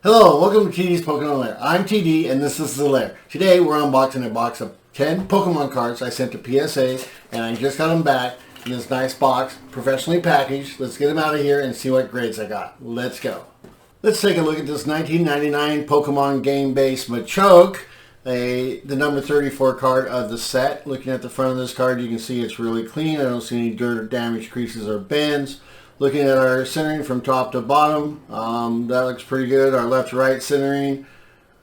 Hello, welcome to TD's Pokemon Lair. I'm TD and this is the Lair. Today we're unboxing a box of 10 Pokemon cards I sent to PSA and I just got them back in this nice box, professionally packaged. Let's get them out of here and see what grades I got. Let's go. Let's take a look at this 1999 Pokemon game-based Machoke, the number 34 card of the set. Looking at the front of this card, you can see it's really clean. I don't see any dirt or damage, creases, or bends. Looking at our centering from top to bottom, that looks pretty good. Our left to right centering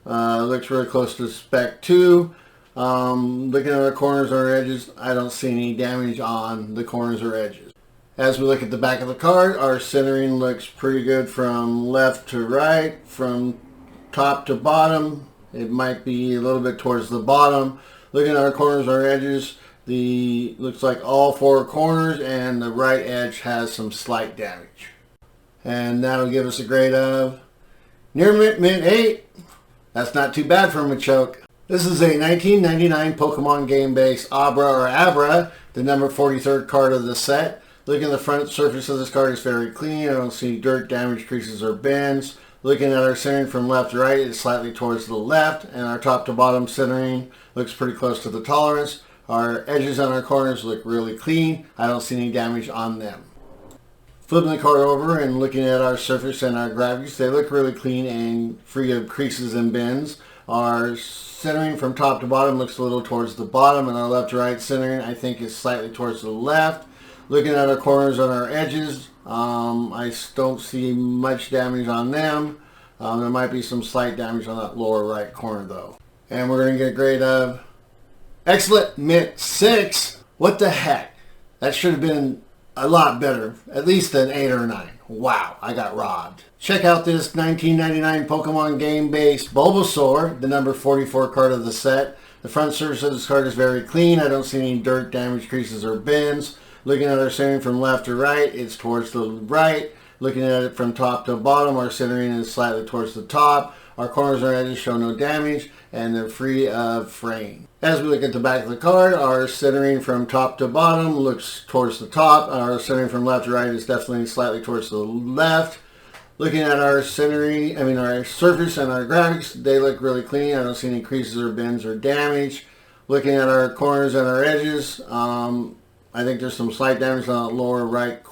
looks really close to spec 2. Looking at our corners or edges, I don't see any damage on the corners or edges. As we look at the back of the card, our centering looks pretty good from left to right, from top to bottom. It might be a little bit towards the bottom. Looking at our corners or edges, looks like all four corners and the right edge has some slight damage. And that'll give us a grade of near mint 8. That's not too bad for Machoke. This is a 1999 Pokemon game-based Abra or Abra, the number 43rd card of the set. Looking at the front surface of this card, is very clean. I don't see dirt, damage, creases, or bends. Looking at our centering from left to right, it's slightly towards the left, and our top to bottom centering looks pretty close to the tolerance. Our edges on our corners look really clean. I don't see any damage on them. Flipping the card over and looking at our surface and our graphics, they look really clean and free of creases and bends. Our centering from top to bottom looks a little towards the bottom, and our left to right centering I think is slightly towards the left. Looking at our corners and our edges, I don't see much damage on them. There might be some slight damage on that lower right corner though. And we're going to get a grade of excellent mint 6. What the heck? That should have been a lot better, at least an 8 or 9. Wow, I got robbed. Check out this 1999 Pokemon game-based Bulbasaur, the number 44 card of the set. The front surface of this card is very clean. I don't see any dirt, damage, creases, or bends. Looking at our centering from left to right, it's towards the right. Looking at it from top to bottom, our centering is slightly towards the top. Our corners and edges show no damage, and they're free of fraying. As we look at the back of the card, our centering from top to bottom looks towards the top. Our centering from left to right is definitely slightly towards the left. Looking at our our surface and our graphics, they look really clean. I don't see any creases or bends or damage. Looking at our corners and our edges, I think there's some slight damage on the lower left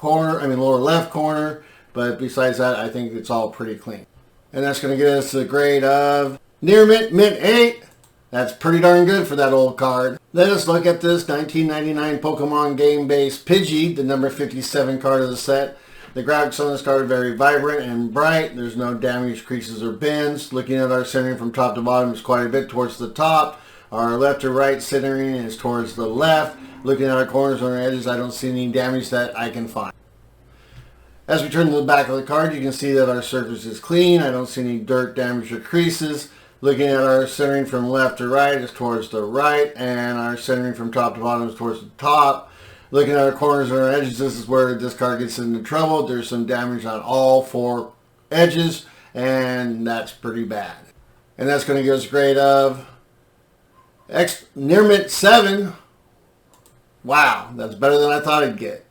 corner, but besides that, I think it's all pretty clean. And that's going to get us a grade of near mint 8. That's pretty darn good for that old card. Let us look at this 1999 Pokemon game-based Pidgey, the number 57 card of the set. The graphics on this card are very vibrant and bright. There's no damage, creases, or bends. Looking at our centering from top to bottom is quite a bit towards the top. Our left to right centering is towards the left. Looking at our corners and our edges, I don't see any damage that I can find. As we turn to the back of the card, you can see that our surface is clean. I don't see any dirt, damage, or creases. Looking at our centering from left to right is towards the right, and our centering from top to bottom is towards the top. Looking at our corners and our edges, this is where this card gets into trouble. There's some damage on all four edges, and that's pretty bad. And that's going to give us a grade of near mint 7. Wow, that's better than I thought I'd get.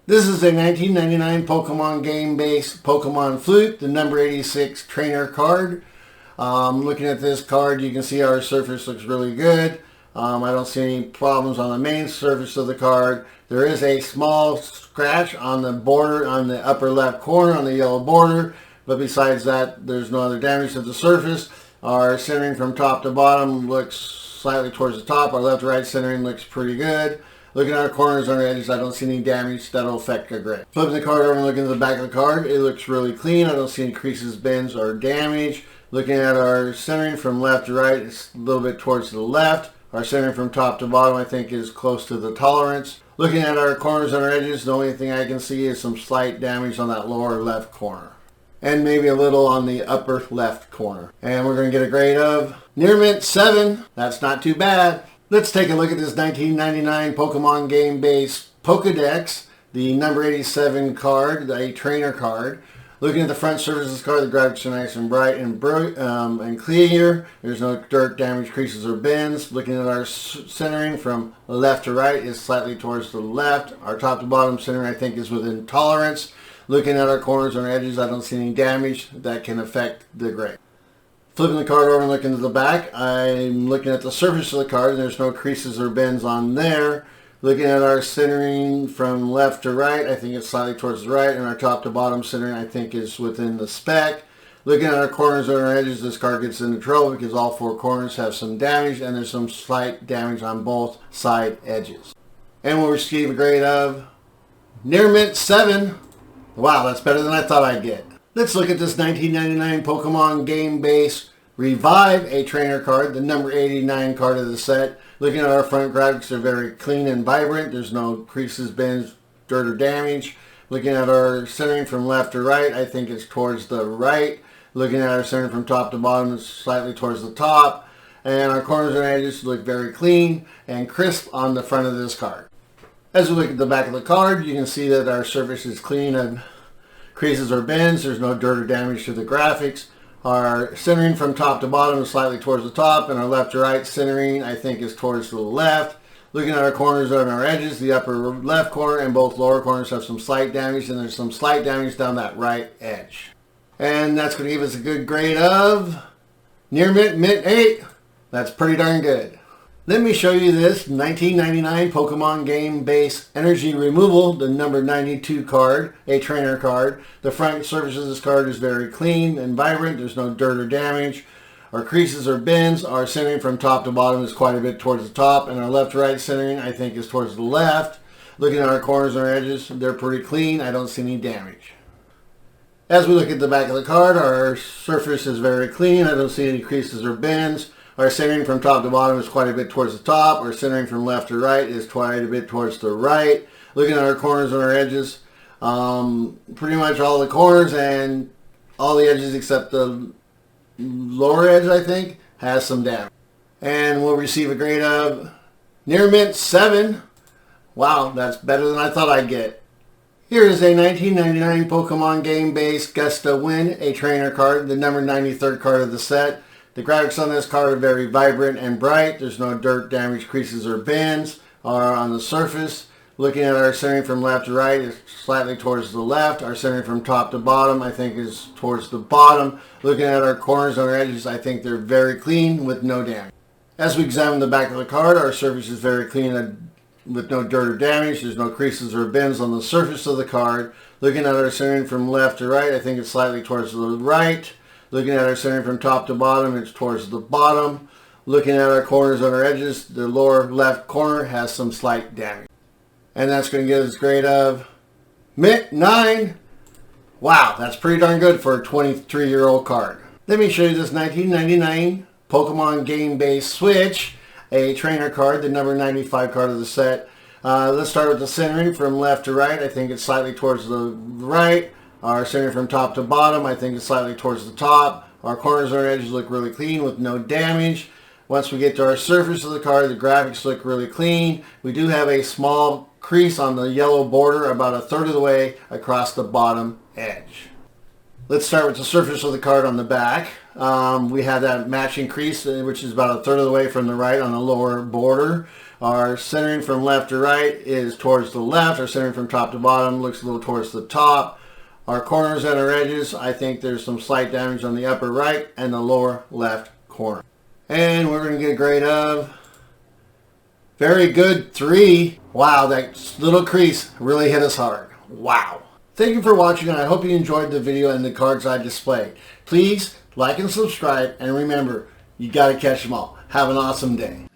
This is a 1999 Pokemon game-based Pokemon Flute, the number 86 trainer card. Looking at this card, you can see our surface looks really good. I don't see any problems on the main surface of the card. There is a small scratch on the border, on the upper left corner, on the yellow border. But besides that, there's no other damage to the surface. Our centering from top to bottom looks slightly towards the top. Our left to right centering looks pretty good. Looking at our corners and our edges, I don't see any damage that'll affect our grade. Flipping the card over and looking at the back of the card, it looks really clean. I don't see any creases, bends, or damage. Looking at our centering from left to right, it's a little bit towards the left. Our centering from top to bottom, I think, is close to the tolerance. Looking at our corners and our edges, the only thing I can see is some slight damage on that lower left corner. And maybe a little on the upper left corner. And we're going to get a grade of near mint 7. That's not too bad. Let's take a look at this 1999 Pokemon game-based Pokedex, the number 87 card, a trainer card. Looking at the front surface of this card, the graphics are nice and bright and clear. There's no dirt, damage, creases, or bends. Looking at our centering from left to right is slightly towards the left. Our top to bottom centering, I think, is within tolerance. Looking at our corners and edges, I don't see any damage that can affect the grade. Flipping the card over and looking at the back, I'm looking at the surface of the card, and there's no creases or bends on there. Looking at our centering from left to right, I think it's slightly towards the right, and our top to bottom centering, I think, is within the spec. Looking at our corners and our edges, this card gets into trouble because all four corners have some damage, and there's some slight damage on both side edges. And we'll receive a grade of near mint 7. Wow, that's better than I thought I'd get. Let's look at this 1999 Pokemon Game Base Revive, a trainer card, the number 89 card of the set. Looking at our front graphics, they're very clean and vibrant. There's no creases, bends, dirt, or damage. Looking at our centering from left to right, I think it's towards the right. Looking at our centering from top to bottom, it's slightly towards the top. And our corners and edges look very clean and crisp on the front of this card. As we look at the back of the card, you can see that our surface is clean and creases or bends. There's no dirt or damage to the graphics. Our centering from top to bottom is slightly towards the top, and our left to right centering, I think, is towards the left. Looking at our corners and our edges, the upper left corner and both lower corners have some slight damage, and there's some slight damage down that right edge. And that's going to give us a good grade of near mint, mint 8. That's pretty darn good. Let me show you this 1999 Pokemon Game Base Energy Removal, the number 92 card, a trainer card. The front surface of this card is very clean and vibrant. There's no dirt or damage or creases or bends. Our centering from top to bottom is quite a bit towards the top, and our left to right centering, I think, is towards the left. Looking at our corners and our edges, they're pretty clean. I don't see any damage. As we look at the back of the card, our surface is very clean. I don't see any creases or bends. Our centering from top to bottom is quite a bit towards the top. Our centering from left to right is quite a bit towards the right. Looking at our corners and our edges, pretty much all the corners and all the edges except the lower edge, I think, has some damage. And we'll receive a grade of near mint 7. Wow, that's better than I thought I'd get. Here is a 1999 Pokemon Game Base Gust, a trainer card, the number 93rd card of the set. The graphics on this card are very vibrant and bright. There's no dirt, damage, creases, or bends on the surface. Looking at our centering from left to right, it's slightly towards the left. Our centering from top to bottom, I think, is towards the bottom. Looking at our corners and our edges, I think they're very clean with no damage. As we examine the back of the card, our surface is very clean and with no dirt or damage. There's no creases or bends on the surface of the card. Looking at our centering from left to right, I think it's slightly towards the right. Looking at our centering from top to bottom, it's towards the bottom. Looking at our corners and our edges, the lower left corner has some slight damage. And that's going to give us a grade of mint 9. Wow, that's pretty darn good for a 23-year-old card. Let me show you this 1999 Pokemon Game Base Switch, a trainer card, the number 95 card of the set. Let's start with the centering from left to right. I think it's slightly towards the right. Our center from top to bottom, I think, is slightly towards the top. Our corners and our edges look really clean with no damage. Once we get to our surface of the card, the graphics look really clean. We do have a small crease on the yellow border about a third of the way across the bottom edge. Let's start with the surface of the card on the back. We have that matching crease, which is about a third of the way from the right on the lower border. Our centering from left to right is towards the left. Our centering from top to bottom looks a little towards the top. Our corners and our edges, I think there's some slight damage on the upper right and the lower left corner. And we're going to get a grade of very good 3. Wow, that little crease really hit us hard. Wow. Thank you for watching, and I hope you enjoyed the video and the cards I displayed. Please like and subscribe, and remember, you got to catch them all. Have an awesome day.